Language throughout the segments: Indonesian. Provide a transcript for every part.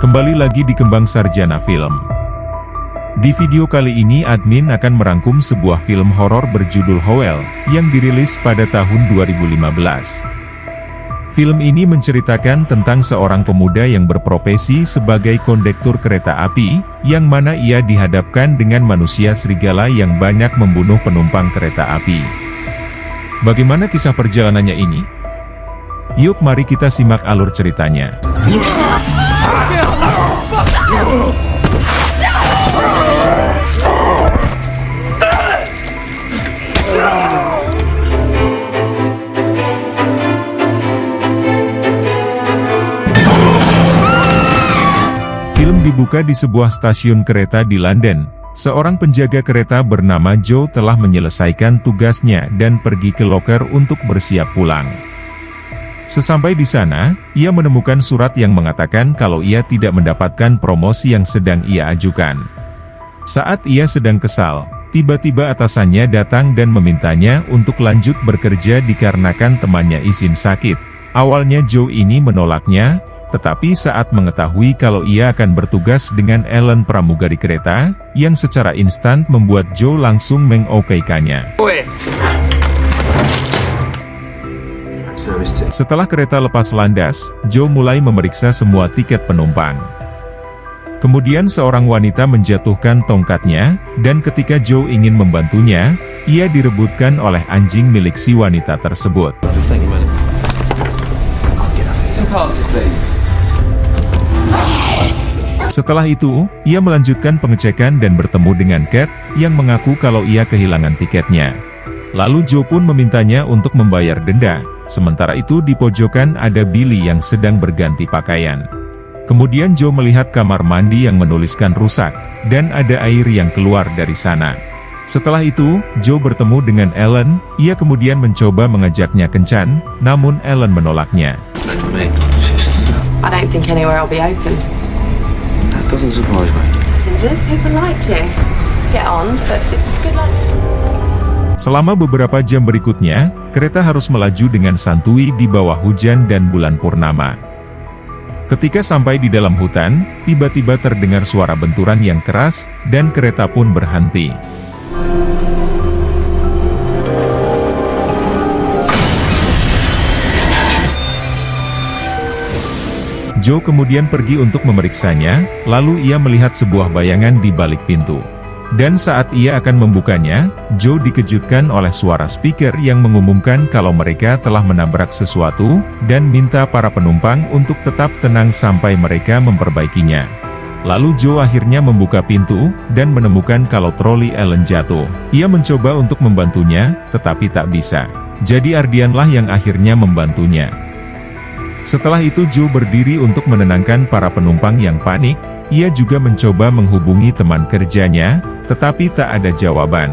Kembali lagi di Kembang Sarjana Film. Di video kali ini admin akan merangkum sebuah film horor berjudul Howl yang dirilis pada tahun 2015. Film ini menceritakan tentang seorang pemuda yang berprofesi sebagai kondektur kereta api, yang mana ia dihadapkan dengan manusia serigala yang banyak membunuh penumpang kereta api. Bagaimana kisah perjalanannya ini? Yuk mari kita simak alur ceritanya. Film dibuka di sebuah stasiun kereta di London. Seorang penjaga kereta bernama Joe telah menyelesaikan tugasnya dan pergi ke loker untuk bersiap pulang. Sesampai di sana, ia menemukan surat yang mengatakan kalau ia tidak mendapatkan promosi yang sedang ia ajukan. Saat ia sedang kesal, tiba-tiba atasannya datang dan memintanya untuk lanjut bekerja dikarenakan temannya izin sakit. Awalnya Joe ini menolaknya, tetapi saat mengetahui kalau ia akan bertugas dengan Ellen pramugari kereta, yang secara instan membuat Joe langsung mengokeykannya. Setelah kereta lepas landas, Joe mulai memeriksa semua tiket penumpang. Kemudian seorang wanita menjatuhkan tongkatnya, dan ketika Joe ingin membantunya, ia direbutkan oleh anjing milik si wanita tersebut. Setelah itu, ia melanjutkan pengecekan dan bertemu dengan Cat, yang mengaku kalau ia kehilangan tiketnya. Lalu Joe pun memintanya untuk membayar denda. Sementara itu di pojokan ada Billy yang sedang berganti pakaian. Kemudian Joe melihat kamar mandi yang menuliskan rusak, dan ada air yang keluar dari sana. Setelah itu, Joe bertemu dengan Ellen, ia kemudian mencoba mengajaknya kencan, namun Ellen menolaknya. I don't think anywhere will be open. That doesn't surprise me. Passengers, people like you. Get on, but good luck. Selama beberapa jam berikutnya, kereta harus melaju dengan santuy di bawah hujan dan bulan purnama. Ketika sampai di dalam hutan, tiba-tiba terdengar suara benturan yang keras, dan kereta pun berhenti. Joe kemudian pergi untuk memeriksanya, lalu ia melihat sebuah bayangan di balik pintu. Dan saat ia akan membukanya, Joe dikejutkan oleh suara speaker yang mengumumkan kalau mereka telah menabrak sesuatu, dan minta para penumpang untuk tetap tenang sampai mereka memperbaikinya. Lalu Joe akhirnya membuka pintu, dan menemukan kalau troli Ellen jatuh. Ia mencoba untuk membantunya, tetapi tak bisa. Jadi Ardianlah yang akhirnya membantunya. Setelah itu Joe berdiri untuk menenangkan para penumpang yang panik. Ia juga mencoba menghubungi teman kerjanya, tetapi tak ada jawaban.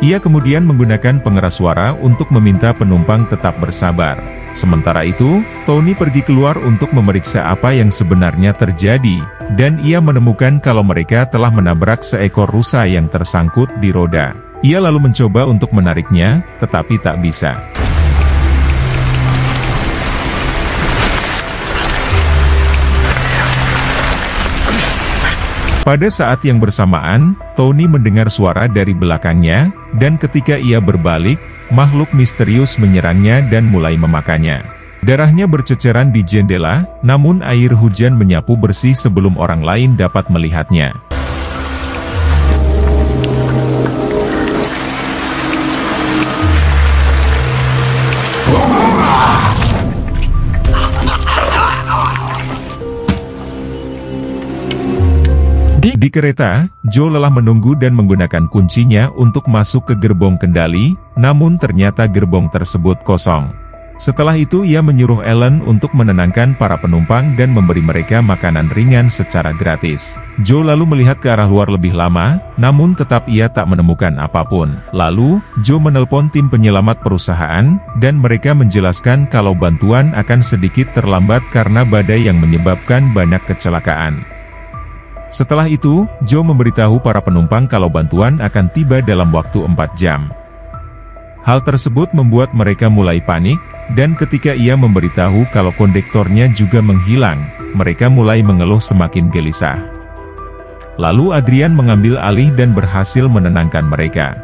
Ia kemudian menggunakan pengeras suara untuk meminta penumpang tetap bersabar. Sementara itu, Tony pergi keluar untuk memeriksa apa yang sebenarnya terjadi, dan ia menemukan kalau mereka telah menabrak seekor rusa yang tersangkut di roda. Ia lalu mencoba untuk menariknya, tetapi tak bisa. Pada saat yang bersamaan, Tony mendengar suara dari belakangnya, dan ketika ia berbalik, makhluk misterius menyerangnya dan mulai memakannya. Darahnya berceceran di jendela, namun air hujan menyapu bersih sebelum orang lain dapat melihatnya. Di kereta, Joe lelah menunggu dan menggunakan kuncinya untuk masuk ke gerbong kendali, namun ternyata gerbong tersebut kosong. Setelah itu ia menyuruh Ellen untuk menenangkan para penumpang dan memberi mereka makanan ringan secara gratis. Joe lalu melihat ke arah luar lebih lama, namun tetap ia tak menemukan apapun. Lalu, Joe menelpon tim penyelamat perusahaan, dan mereka menjelaskan kalau bantuan akan sedikit terlambat karena badai yang menyebabkan banyak kecelakaan. Setelah itu, Joe memberitahu para penumpang kalau bantuan akan tiba dalam waktu 4 jam. Hal tersebut membuat mereka mulai panik, dan ketika ia memberitahu kalau kondektornya juga menghilang, mereka mulai mengeluh semakin gelisah. Lalu Adrian mengambil alih dan berhasil menenangkan mereka.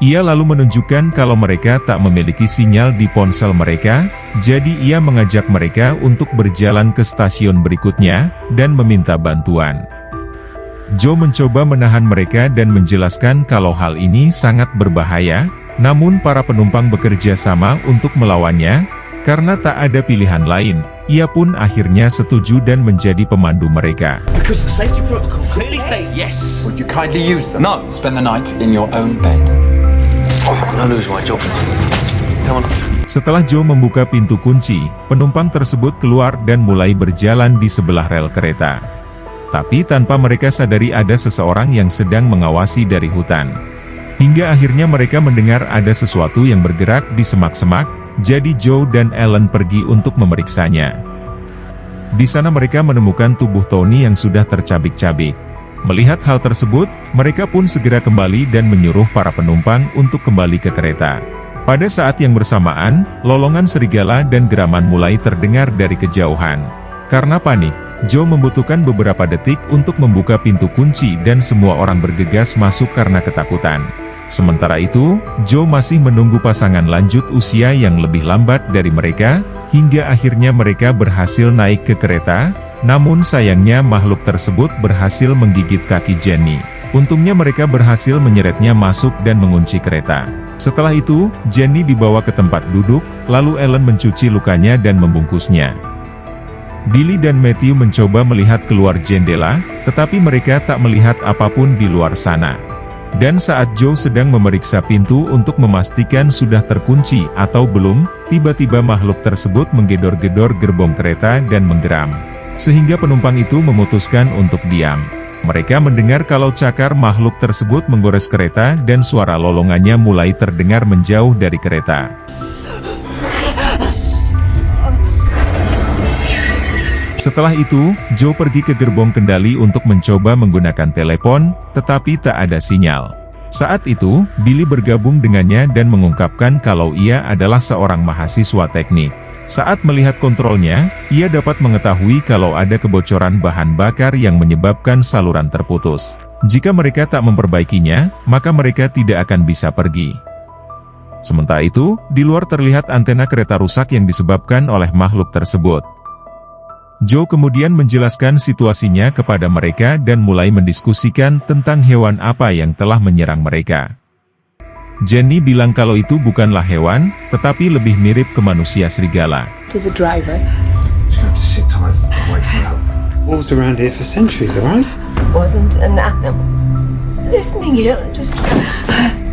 Ia lalu menunjukkan kalau mereka tak memiliki sinyal di ponsel mereka, jadi ia mengajak mereka untuk berjalan ke stasiun berikutnya, dan meminta bantuan. Joe mencoba menahan mereka dan menjelaskan kalau hal ini sangat berbahaya, namun para penumpang bekerja sama untuk melawannya, karena tak ada pilihan lain. Ia pun akhirnya setuju dan menjadi pemandu mereka. Because the safety protocol clearly states yes. Would you kindly use them? No. Spend the night in your own bed. I lose my job. Come on. Setelah Joe membuka pintu kunci, penumpang tersebut keluar dan mulai berjalan di sebelah rel kereta. Tapi tanpa mereka sadari ada seseorang yang sedang mengawasi dari hutan. Hingga akhirnya mereka mendengar ada sesuatu yang bergerak di semak-semak, jadi Joe dan Ellen pergi untuk memeriksanya. Di sana mereka menemukan tubuh Tony yang sudah tercabik-cabik. Melihat hal tersebut, mereka pun segera kembali dan menyuruh para penumpang untuk kembali ke kereta. Pada saat yang bersamaan, lolongan serigala dan geraman mulai terdengar dari kejauhan. Karena panik, Joe membutuhkan beberapa detik untuk membuka pintu kunci dan semua orang bergegas masuk karena ketakutan. Sementara itu, Joe masih menunggu pasangan lanjut usia yang lebih lambat dari mereka, hingga akhirnya mereka berhasil naik ke kereta, namun sayangnya makhluk tersebut berhasil menggigit kaki Jenny. Untungnya mereka berhasil menyeretnya masuk dan mengunci kereta. Setelah itu, Jenny dibawa ke tempat duduk, lalu Ellen mencuci lukanya dan membungkusnya. Billy dan Matthew mencoba melihat keluar jendela, tetapi mereka tak melihat apapun di luar sana. Dan saat Joe sedang memeriksa pintu untuk memastikan sudah terkunci atau belum, tiba-tiba makhluk tersebut menggedor-gedor gerbong kereta dan menggeram. Sehingga penumpang itu memutuskan untuk diam. Mereka mendengar kalau cakar makhluk tersebut menggores kereta dan suara lolongannya mulai terdengar menjauh dari kereta. Setelah itu, Joe pergi ke gerbong kendali untuk mencoba menggunakan telepon, tetapi tak ada sinyal. Saat itu, Billy bergabung dengannya dan mengungkapkan kalau ia adalah seorang mahasiswa teknik. Saat melihat kontrolnya, ia dapat mengetahui kalau ada kebocoran bahan bakar yang menyebabkan saluran terputus. Jika mereka tak memperbaikinya, maka mereka tidak akan bisa pergi. Sementara itu, di luar terlihat antena kereta rusak yang disebabkan oleh makhluk tersebut. Joe kemudian menjelaskan situasinya kepada mereka dan mulai mendiskusikan tentang hewan apa yang telah menyerang mereka. Jenny bilang kalau itu bukanlah hewan, tetapi lebih mirip ke manusia serigala. To the driver. You have to sit tight and wait for help. Wolves around here for centuries, alright? Wasn't an animal. Listening, you don't just...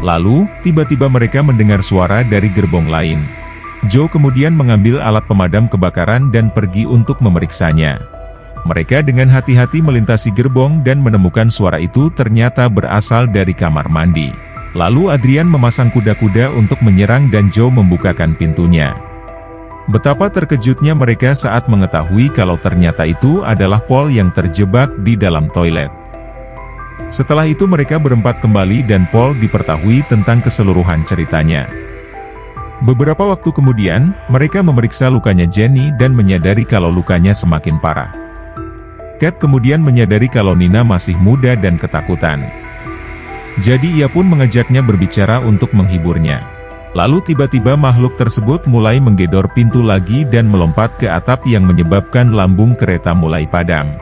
Lalu, tiba-tiba mereka mendengar suara dari gerbong lain. Joe kemudian mengambil alat pemadam kebakaran dan pergi untuk memeriksanya. Mereka dengan hati-hati melintasi gerbong dan menemukan suara itu ternyata berasal dari kamar mandi. Lalu Adrian memasang kuda-kuda untuk menyerang dan Joe membukakan pintunya. Betapa terkejutnya mereka saat mengetahui kalau ternyata itu adalah Paul yang terjebak di dalam toilet. Setelah itu mereka berempat kembali dan Paul dipertahui tentang keseluruhan ceritanya. Beberapa waktu kemudian, mereka memeriksa lukanya Jenny dan menyadari kalau lukanya semakin parah. Kat kemudian menyadari kalau Nina masih muda dan ketakutan. Jadi ia pun mengajaknya berbicara untuk menghiburnya. Lalu tiba-tiba makhluk tersebut mulai menggedor pintu lagi dan melompat ke atap yang menyebabkan lambung kereta mulai padam.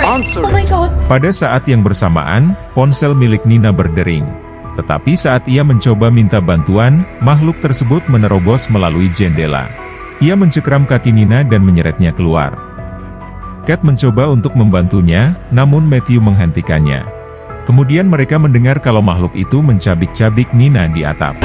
Oh my God. Pada saat yang bersamaan, ponsel milik Nina berdering. Tetapi saat ia mencoba minta bantuan, makhluk tersebut menerobos melalui jendela. Ia mencekram kaki Nina dan menyeretnya keluar. Kat mencoba untuk membantunya, namun Matthew menghentikannya. Kemudian mereka mendengar kalau makhluk itu mencabik-cabik Nina di atap.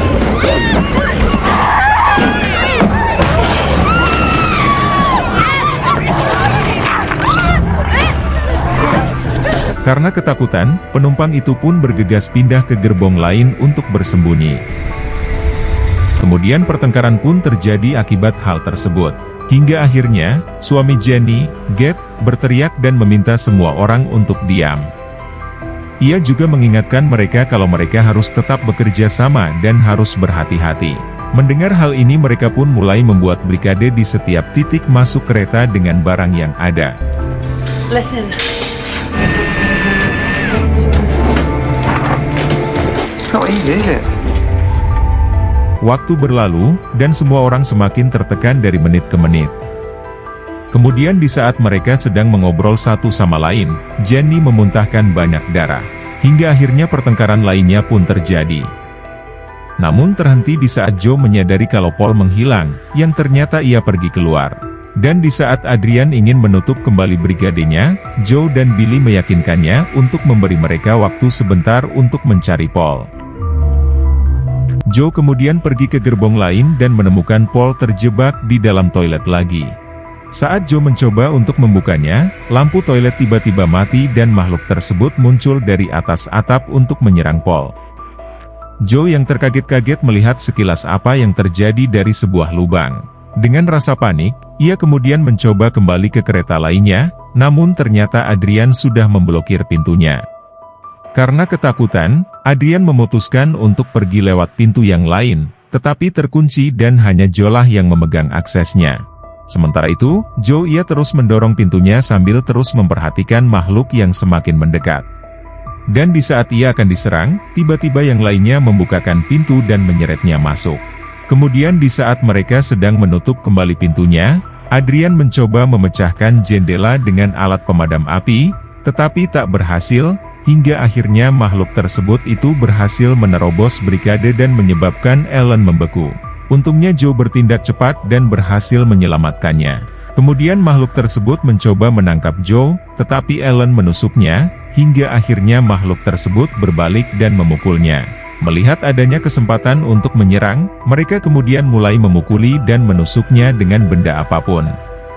Karena ketakutan, penumpang itu pun bergegas pindah ke gerbong lain untuk bersembunyi. Kemudian pertengkaran pun terjadi akibat hal tersebut. Hingga akhirnya, suami Jenny, Gabe, berteriak dan meminta semua orang untuk diam. Ia juga mengingatkan mereka kalau mereka harus tetap bekerja sama dan harus berhati-hati. Mendengar hal ini mereka pun mulai membuat brigade di setiap titik masuk kereta dengan barang yang ada. Listen. It's not easy, is it? Waktu berlalu, dan semua orang semakin tertekan dari menit ke menit. Kemudian di saat mereka sedang mengobrol satu sama lain, Jenny memuntahkan banyak darah. Hingga akhirnya pertengkaran lainnya pun terjadi. Namun terhenti di saat Joe menyadari kalau Paul menghilang, yang ternyata ia pergi keluar. Dan di saat Adrian ingin menutup kembali brigadenya, Joe dan Billy meyakinkannya untuk memberi mereka waktu sebentar untuk mencari Paul. Joe kemudian pergi ke gerbong lain dan menemukan Paul terjebak di dalam toilet lagi. Saat Joe mencoba untuk membukanya, lampu toilet tiba-tiba mati dan makhluk tersebut muncul dari atas atap untuk menyerang Paul. Joe yang terkaget-kaget melihat sekilas apa yang terjadi dari sebuah lubang. Dengan rasa panik, ia kemudian mencoba kembali ke kereta lainnya, namun ternyata Adrian sudah memblokir pintunya. Karena ketakutan, Adrian memutuskan untuk pergi lewat pintu yang lain, tetapi terkunci dan hanya Joe lah yang memegang aksesnya. Sementara itu, Joe ia terus mendorong pintunya sambil terus memperhatikan makhluk yang semakin mendekat. Dan di saat ia akan diserang, tiba-tiba yang lainnya membukakan pintu dan menyeretnya masuk. Kemudian di saat mereka sedang menutup kembali pintunya, Adrian mencoba memecahkan jendela dengan alat pemadam api, tetapi tak berhasil, hingga akhirnya makhluk tersebut itu berhasil menerobos brigade dan menyebabkan Ellen membeku. Untungnya Joe bertindak cepat dan berhasil menyelamatkannya. Kemudian makhluk tersebut mencoba menangkap Joe, tetapi Ellen menusuknya, hingga akhirnya makhluk tersebut berbalik dan memukulnya. Melihat adanya kesempatan untuk menyerang, mereka kemudian mulai memukuli dan menusuknya dengan benda apapun.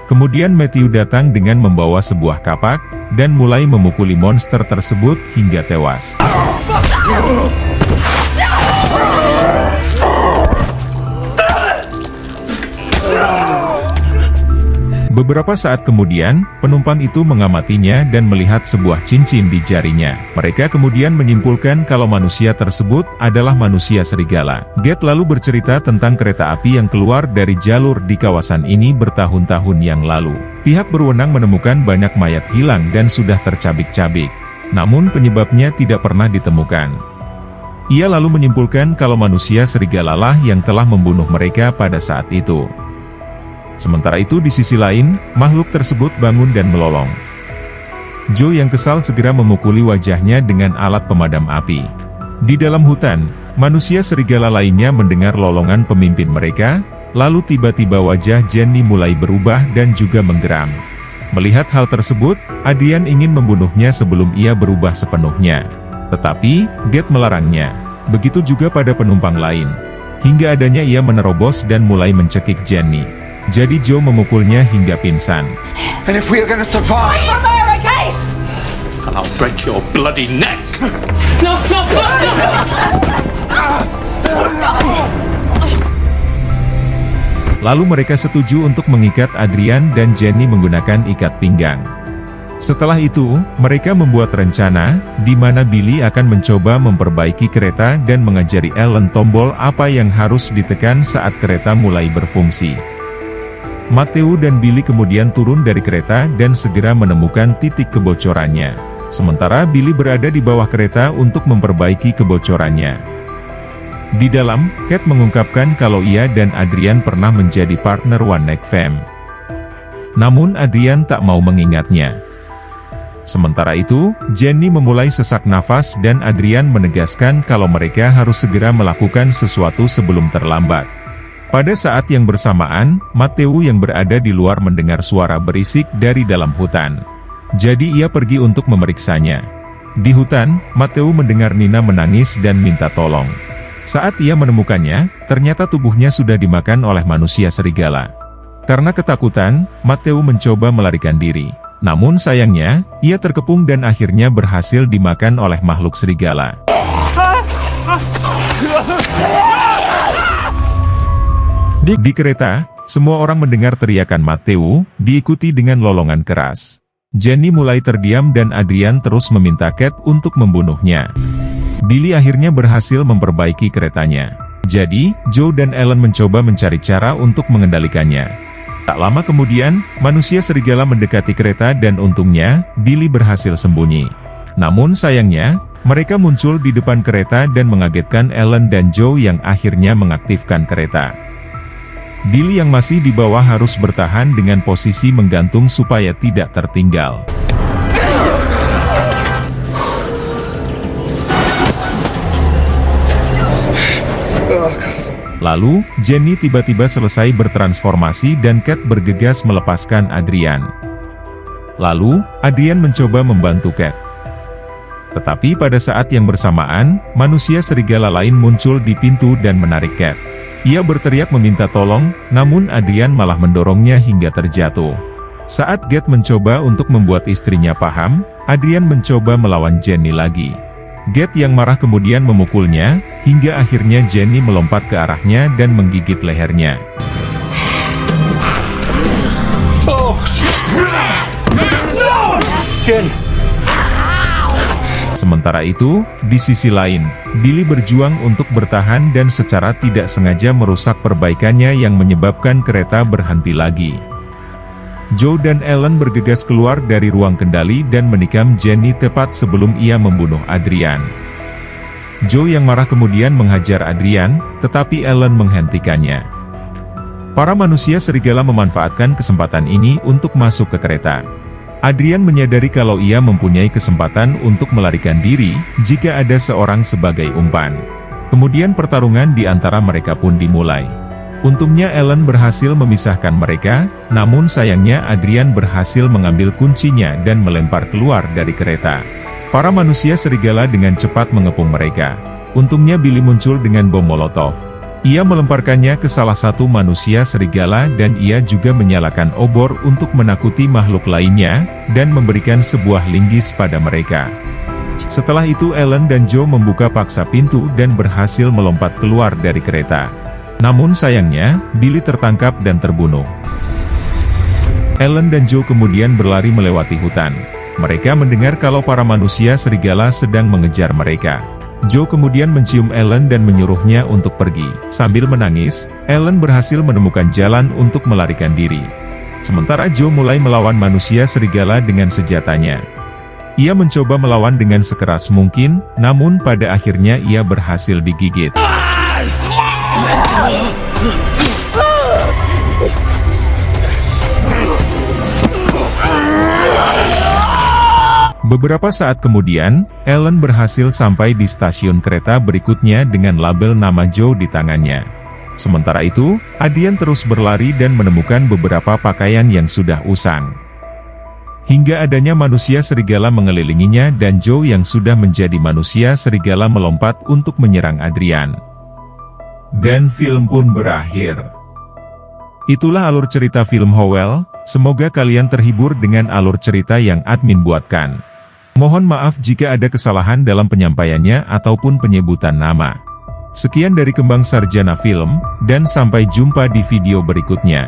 Kemudian Matthew datang dengan membawa sebuah kapak, dan mulai memukuli monster tersebut hingga tewas. Beberapa saat kemudian, penumpang itu mengamatinya dan melihat sebuah cincin di jarinya. Mereka kemudian menyimpulkan kalau manusia tersebut adalah manusia serigala. Get lalu bercerita tentang kereta api yang keluar dari jalur di kawasan ini bertahun-tahun yang lalu. Pihak berwenang menemukan banyak mayat hilang dan sudah tercabik-cabik. Namun penyebabnya tidak pernah ditemukan. Ia lalu menyimpulkan kalau manusia serigala lah yang telah membunuh mereka pada saat itu. Sementara itu di sisi lain, makhluk tersebut bangun dan melolong. Joe yang kesal segera memukuli wajahnya dengan alat pemadam api. Di dalam hutan, manusia serigala lainnya mendengar lolongan pemimpin mereka, lalu tiba-tiba wajah Jenny mulai berubah dan juga menggeram. Melihat hal tersebut, Adrian ingin membunuhnya sebelum ia berubah sepenuhnya. Tetapi, Get melarangnya. Begitu juga pada penumpang lain. Hingga adanya ia menerobos dan mulai mencekik Jenny. Jadi Joe memukulnya hingga pingsan. And if we are going to survive, Okay. And I'll break your bloody neck. No, no, no, no. Lalu mereka setuju untuk mengikat Adrian dan Jenny menggunakan ikat pinggang. Setelah itu, mereka membuat rencana, di mana Billy akan mencoba memperbaiki kereta dan mengajari Ellen tombol apa yang harus ditekan saat kereta mulai berfungsi. Matthew dan Billy kemudian turun dari kereta dan segera menemukan titik kebocorannya. Sementara Billy berada di bawah kereta untuk memperbaiki kebocorannya. Di dalam, Kat mengungkapkan kalau ia dan Adrian pernah menjadi partner One Night Fam. Namun Adrian tak mau mengingatnya. Sementara itu, Jenny memulai sesak nafas dan Adrian menegaskan kalau mereka harus segera melakukan sesuatu sebelum terlambat. Pada saat yang bersamaan, Matthew yang berada di luar mendengar suara berisik dari dalam hutan. Jadi ia pergi untuk memeriksanya. Di hutan, Matthew mendengar Nina menangis dan minta tolong. Saat ia menemukannya, ternyata tubuhnya sudah dimakan oleh manusia serigala. Karena ketakutan, Matthew mencoba melarikan diri. Namun sayangnya, ia terkepung dan akhirnya berhasil dimakan oleh makhluk serigala. Di kereta, semua orang mendengar teriakan Matthew, diikuti dengan lolongan keras. Jenny mulai terdiam dan Adrian terus meminta Kate untuk membunuhnya. Billy akhirnya berhasil memperbaiki keretanya. Jadi, Joe dan Ellen mencoba mencari cara untuk mengendalikannya. Tak lama kemudian, manusia serigala mendekati kereta dan untungnya, Billy berhasil sembunyi. Namun sayangnya, mereka muncul di depan kereta dan mengagetkan Ellen dan Joe yang akhirnya mengaktifkan kereta. Billy yang masih di bawah harus bertahan dengan posisi menggantung supaya tidak tertinggal. Lalu, Jenny tiba-tiba selesai bertransformasi dan Kate bergegas melepaskan Adrian. Lalu, Adrian mencoba membantu Kate. Tetapi pada saat yang bersamaan, manusia serigala lain muncul di pintu dan menarik Kate. Ia berteriak meminta tolong, namun Adrian malah mendorongnya hingga terjatuh. Saat Kate mencoba untuk membuat istrinya paham, Adrian mencoba melawan Jenny lagi. Kate yang marah kemudian memukulnya, hingga akhirnya Jenny melompat ke arahnya dan menggigit lehernya. Sementara itu, di sisi lain, Billy berjuang untuk bertahan dan secara tidak sengaja merusak perbaikannya yang menyebabkan kereta berhenti lagi. Joe dan Ellen bergegas keluar dari ruang kendali dan menikam Jenny tepat sebelum ia membunuh Adrian. Joe yang marah kemudian menghajar Adrian, tetapi Ellen menghentikannya. Para manusia serigala memanfaatkan kesempatan ini untuk masuk ke kereta. Adrian menyadari kalau ia mempunyai kesempatan untuk melarikan diri, jika ada seorang sebagai umpan. Kemudian pertarungan di antara mereka pun dimulai. Untungnya Ellen berhasil memisahkan mereka, namun sayangnya Adrian berhasil mengambil kuncinya dan melempar keluar dari kereta. Para manusia serigala dengan cepat mengepung mereka. Untungnya Billy muncul dengan bom Molotov. Ia melemparkannya ke salah satu manusia serigala dan ia juga menyalakan obor untuk menakuti makhluk lainnya, dan memberikan sebuah linggis pada mereka. Setelah itu Ellen dan Joe membuka paksa pintu dan berhasil melompat keluar dari kereta. Namun sayangnya, Billy tertangkap dan terbunuh. Ellen dan Joe kemudian berlari melewati hutan. Mereka mendengar kalau para manusia serigala sedang mengejar mereka. Joe kemudian mencium Ellen dan menyuruhnya untuk pergi. Sambil menangis, Ellen berhasil menemukan jalan untuk melarikan diri. Sementara Joe mulai melawan manusia serigala dengan senjatanya. Ia mencoba melawan dengan sekeras mungkin, namun pada akhirnya ia berhasil digigit. Beberapa saat kemudian, Ellen berhasil sampai di stasiun kereta berikutnya dengan label nama Joe di tangannya. Sementara itu, Adrian terus berlari dan menemukan beberapa pakaian yang sudah usang. Hingga adanya manusia serigala mengelilinginya dan Joe yang sudah menjadi manusia serigala melompat untuk menyerang Adrian. Dan film pun berakhir. Itulah alur cerita film Howell, semoga kalian terhibur dengan alur cerita yang admin buatkan. Mohon maaf jika ada kesalahan dalam penyampaiannya ataupun penyebutan nama. Sekian dari Kembang Sarjana Film, dan sampai jumpa di video berikutnya.